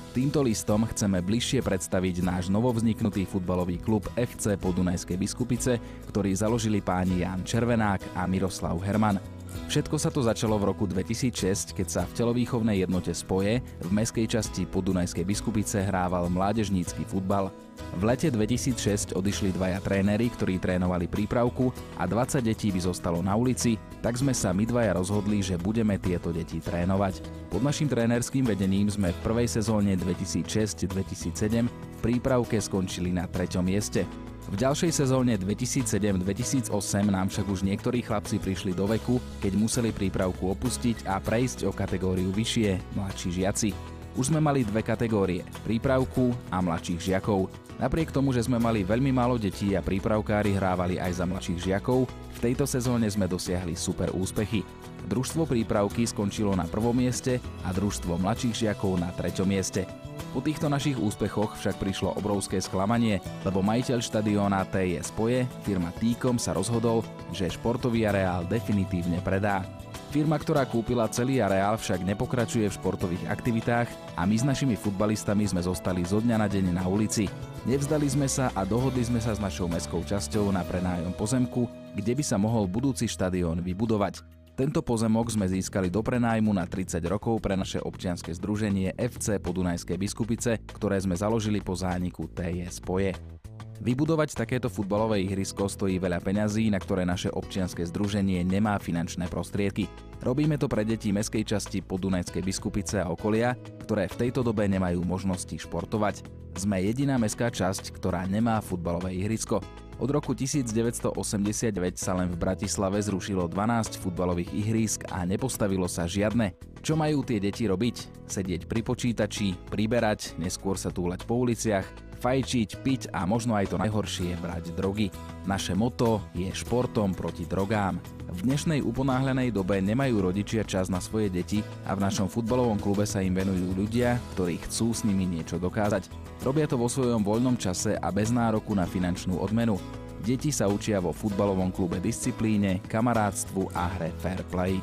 Týmto listom chceme bližšie predstaviť náš novovzniknutý futbalový klub FC Podunajské Biskupice, ktorý založili páni Ján Červenák a Miroslav Herman. Všetko sa to začalo v roku 2006, keď sa v telovýchovnej jednote Spoje v mestskej časti Podunajskej Biskupice hrával mládežnícky futbal. V lete 2006 odišli dvaja tréneri, ktorí trénovali prípravku a 20 detí by zostalo na ulici, tak sme sa my dvaja rozhodli, že budeme tieto deti trénovať. Pod naším trénerským vedením sme v prvej sezóne 2006-2007 v prípravke skončili na 3. mieste. V ďalšej sezóne 2007-2008 nám však už niektorí chlapci prišli do veku, keď museli prípravku opustiť a prejsť o kategóriu vyššie, mladší žiaci. Už sme mali dve kategórie, prípravku a mladších žiakov. Napriek tomu, že sme mali veľmi málo detí a prípravkári hrávali aj za mladších žiakov, v tejto sezóne sme dosiahli super úspechy. Družstvo prípravky skončilo na 1. mieste a družstvo mladších žiakov na 3. mieste. Po týchto našich úspechoch však prišlo obrovské sklamanie, lebo majiteľ štadióna TS Spoje, firma T-Com, sa rozhodol, že športový areál definitívne predá. Firma, ktorá kúpila celý areál, však nepokračuje v športových aktivitách a my s našimi futbalistami sme zostali zo dňa na deň na ulici. Nevzdali sme sa a dohodli sme sa s našou mestskou časťou na prenájom pozemku, kde by sa mohol budúci štadión vybudovať. Tento pozemok sme získali do prenájmu na 30 rokov pre naše občianske združenie FC Podunajské Biskupice, ktoré sme založili po zániku TS Spoje. Vybudovať takéto futbalové ihrisko stojí veľa peňazí, na ktoré naše občianske združenie nemá finančné prostriedky. Robíme to pre deti mestskej časti Podunajskej Biskupice a okolia, ktoré v tejto dobe nemajú možnosti športovať. Sme jediná mestská časť, ktorá nemá futbalové ihrisko. Od roku 1989 sa len v Bratislave zrušilo 12 futbalových ihrísk a nepostavilo sa žiadne. Čo majú tie deti robiť? Sedieť pri počítači, priberať, neskôr sa túlať po uliciach, fajčiť, piť a možno aj to najhoršie brať drogy. Naše motto je športom proti drogám. V dnešnej uponáhľanej dobe nemajú rodičia čas na svoje deti a v našom futbalovom klube sa im venujú ľudia, ktorí chcú s nimi niečo dokázať. Robia to vo svojom voľnom čase a bez nároku na finančnú odmenu. Deti sa učia vo futbalovom klube disciplíne, kamarátstvu a hre fair play.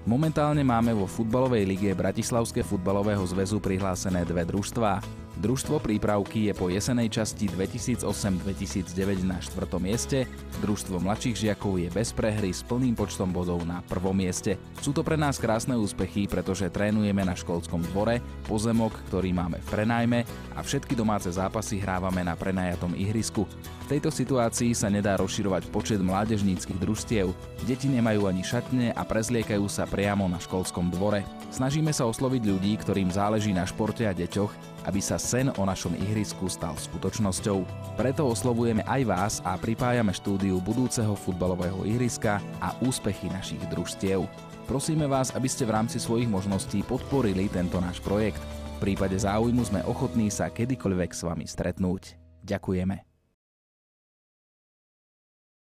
Momentálne máme vo futbalovej lige Bratislavského futbalového zväzu prihlásené dve družstvá. Družstvo prípravky je po jesenej časti 2008-2009 na 4. mieste, družstvo mladších žiakov je bez prehry s plným počtom bodov na 1. mieste. Sú to pre nás krásne úspechy, pretože trénujeme na školskom dvore, pozemok, ktorý máme v prenajme a všetky domáce zápasy hrávame na prenajatom ihrisku. V tejto situácii sa nedá rozširovať počet mládežníckych družstiev. Deti nemajú ani šatne a prezliekajú sa priamo na školskom dvore. Snažíme sa osloviť ľudí, ktorým záleží na športe a deťoch, aby sa sen o našom ihrisku stal skutočnosťou. Preto oslovujeme aj vás a pripájame štúdiu budúceho futbalového ihriska a úspechy našich družstiev. Prosíme vás, aby ste v rámci svojich možností podporili tento náš projekt. V prípade záujmu sme ochotní sa kedykoľvek s vami stretnúť. Ďakujeme.